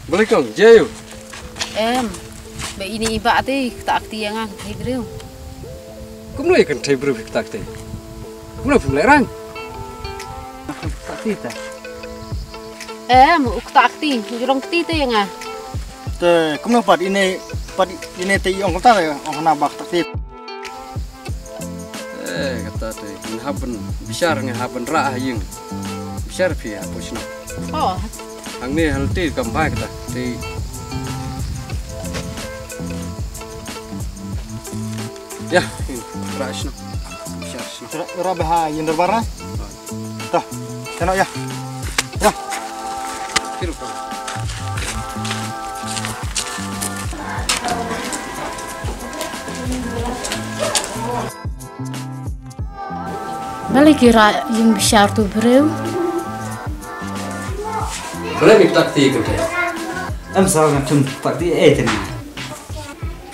Balik kong, Jayu. Em, be ini iba ati tak akti yang thầy brio. Cũng nói cần thầy brio việc tạc thầy. Cũng nói phụng lại răng. Tak tita. Em, tak akti, jurong ti tu yang ah. Te, cũng nói part ini ti ong kata ya, ong nabak tak tip. Kata thầy, ngahaban besar ngahaban rah yung. Besar pia posno. Oh, Ang ni halti kampai kata. Thầy ya, rah sno. Besar sno. Ora bah yang berwarna. Tah, tengok ya. Ya. Kira kau. balik kira yang besar tu brio. Boleh minta ti ke thầy. Em sao ngam chum pakti teni.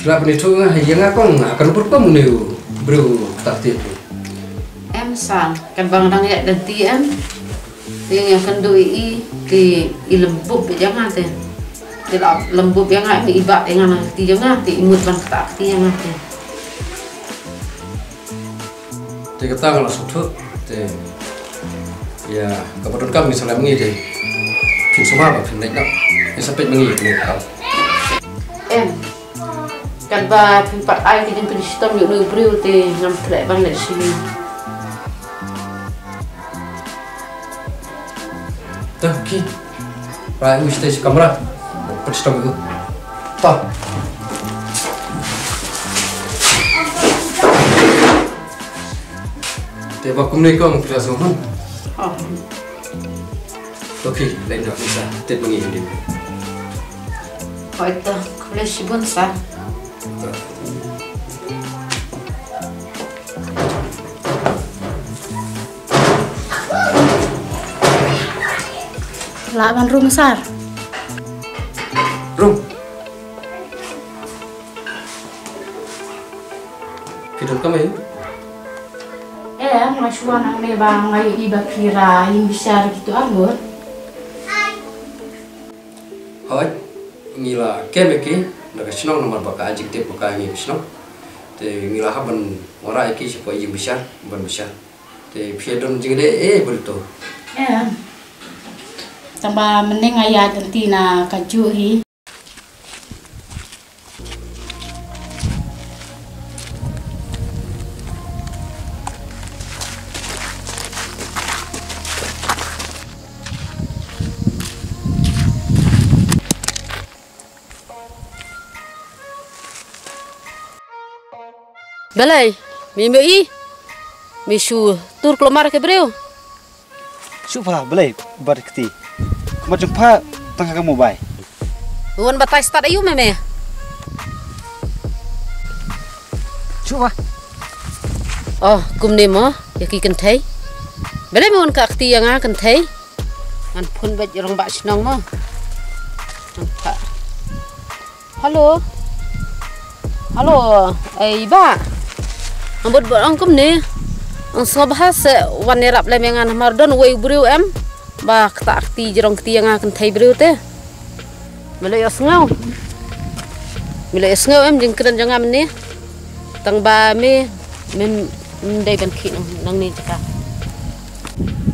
Berapa ni tu yang akong akan berpam ni bro tak ti. Em sang, kan bang dang ya dan ti em. Yang akan doi ti lembub jangan te. Ti lembub yang ai iba dengan ti jangan ti imut ban tak ti yang te. Ti kata kalau suatu ti ya kebetulan kami misalnya mengi ti. Fin semua apa fin naik nak. Yang sampai mengi ni kau. Em, kan ba pimpat ai ti jemput sistem yuk lu brio ti ngam tlek ban lek sini. Tuh, ki. Rai stage kamera. Perstop itu. Tah. Tiba kumni kong langsung kan. Oh, Okey, lain dah bisa. Tet mengi ini. oh itu boleh sibun sa. Laban room sar. Rum. Kita kami. Masuan ang may bang ngayon iba kira yung besar gitu anggur. Hai, ngila kemeki. Nak senang nomor baka ajik tip baka ini senang. Te ngila haban orang iki siapa yang besar, ban besar. Te piadon jingde betul. Tambah mending ayat nanti na kajuhi. Balai, mimpi, misu tur kelomar ke brio. Supaya belai berkati. Kau jumpa tengah kamu bay. Bukan batai start ayu meme. Coba. Oh, kum ni mo, yaki kentai. Balai mohon kakti yang a kentai. An pun bet orang bak senang mo. Nampak. Halo. Halo, iba. Ambut orang kum ni. Ang sabah se wanerap lemengan mardon way brio em. Ba tak akti jerong kti yang akan thai brio te. Melo yasngau. Melo yasngau em jeng keren jangan ni. Tang ba me dai ban khi nang ni jaka.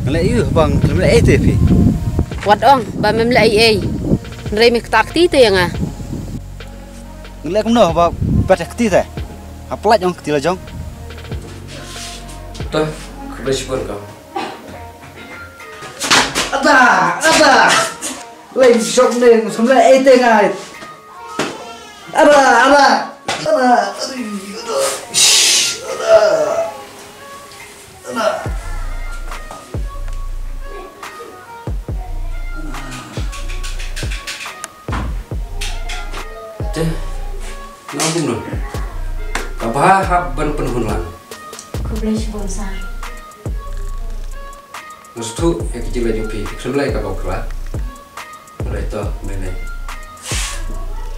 Ngelak you bang, ngelak te pi. Wat ong ba mem lai ai. Nrei me tak akti te yang a. Ngelak kum no ba berkati te. Apalaj jong kti la jong. Tuh, kebetulan pun kau. Ada. Lain shop ni semula ngai. Ada. Ceh, nanggung dong. Kabah haban penhulan. Boleh sibun sa. Nustu yang kecil aja pi. Sebelah kabau kerat. Mulai tu mana.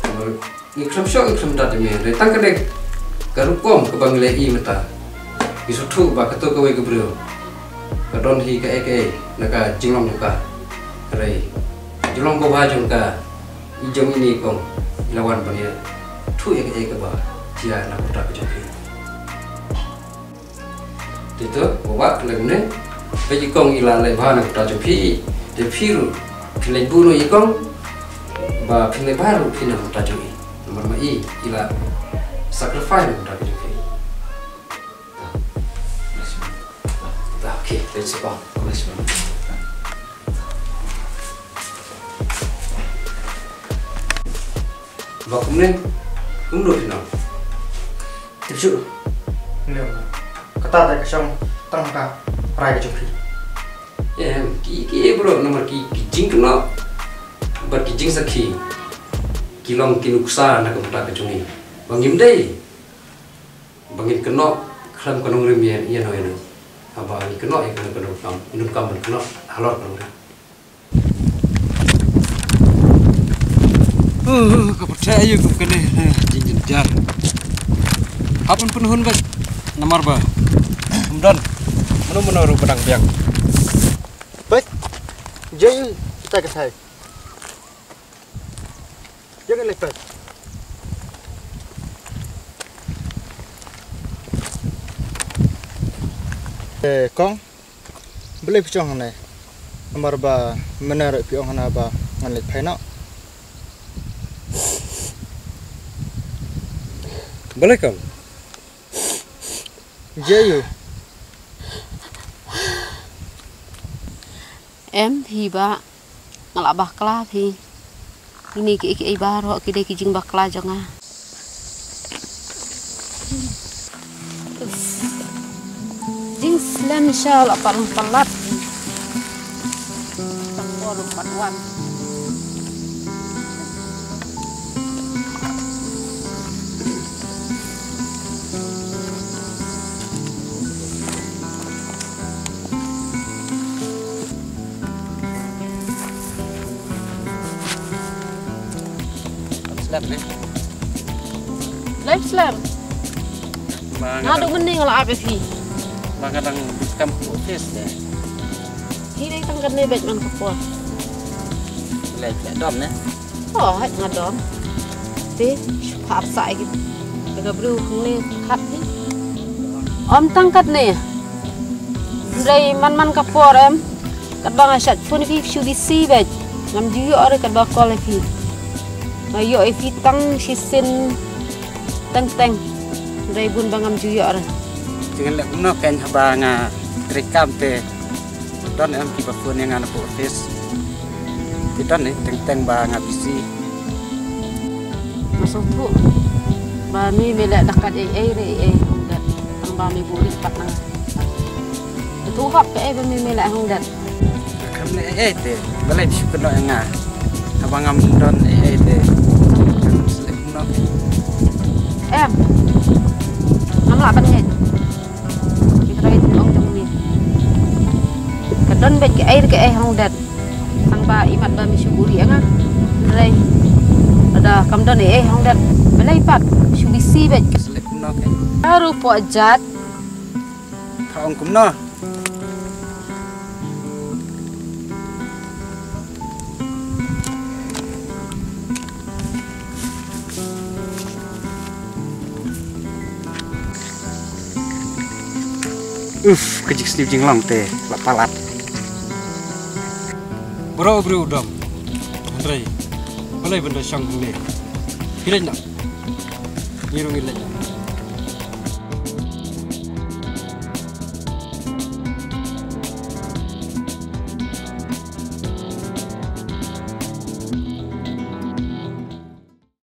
Kalau ikram syok ikram dah demi. Retang kedek. Karukom ke banglai i mata. Isutu ba ketu ke gebrio. Kadon hi ke naka jinglong ka. Rai. Jinglong ko ba jong ka. ijong ini kong lawan bagi tu yang ke ba dia nak tak kejoki itu bawa lagu bagi kong ila le ba nak tak joki de piru pilih bunuh ikong ba pilih baru pilih tak joki nomor mai ila sacrifice nak tak joki okay let's go và cũng nên cũng được thì nào tiếp sự liệu kata tak xong tăng ka rai ke joki em ki bro nomor ki jing no ber ki jing sakhi kilong kinuksa nak mata ke juni bangim dei bangin keno khlam kanong remien ia no eno aba ni keno e keno kam inum kam keno halor kanong kepercaya ayo kum kene jing jar apun penuhun bas nomor ba kemudian menurut pedang biang Baik. Jadi kita ke saya. Jangan lepas. Kong boleh pecah ni. Nomor ba menarik pion hana ba ngan lek phai nak. boleh kong Jadi em thì ba ngala bakla thì ini ki ba ro ki de ki jing bakla jonga jing slam inshallah palang palat takwa patwan slam ni live slam ngadu mending ngala apa fi kadang bukan proses deh hi dei tang kan ne bet man kapor lek dom ne oh hai ngadom te phap sai ki ga bru khang ne khat ni om tang kat ne dei man kapor em kat bang asat phun fi shu di si bet ngam ju ore kat ba kol fi ayo if tang sisin tang dei bun bangam ju ore dengan lek no ken habanga rekam te don em ki bapun yang ana proses tidon ni teng ba ngabisi masuk bu ba mi mele dakat re hondat ang ba mi buri patang itu hap ke ba mi mele hondat kam ne te balai syukur no nga abangam don te selek no em ngam la ban ngai kita itu ong jong ni kadon bet ke hondat ang ba imat ba mi syukuri nga rai ada kamdan hondat balai pat syubisi bet selek no ke baru pojat kaong kum no kejik slip jing long te palat bro dom. Andre. Boleh benda sang ni. Hilang nak. Nyirung hilang.